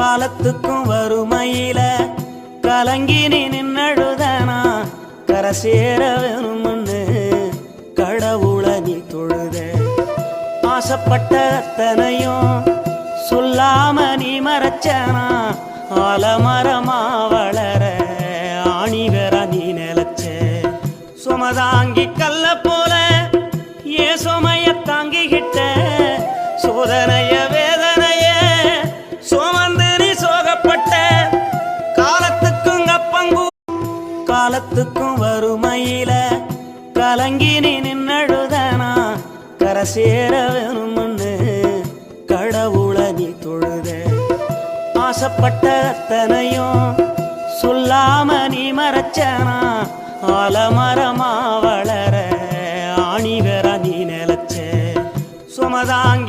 காலத்துக்கும் வறுமையில கலங்கி நீ நின்னழுதனா கரை சேர வேணும்னு கடவுளை நீ தொழுத. ஆசைப்பட்ட அத்தனையும் சொல்லாம நீ மறைச்சனா ஆலமரமா வளர ஆணி வேற நீ நிலச்ச. சுமதாங்கி கல்ல போல ஏ சுமைய தாங்கிக்கிட்ட சோதனைய வேதனைய சுமந்து நீ சோகப்பட்ட. காலத்துக்கும் அப்பங்கு காலத்துக்கும் வறுமையில கலங்கி நீ நின்னழுதனா கரை சேர வேணும்னு கடவுளை நீ தொழுத. ஆசைப்பட்ட அத்தனையும் சொல்லாம நீ மறைச்சனா ஆலமரமா வளர ஆணி வேற நீ நிலச்ச. சுமதாங்கி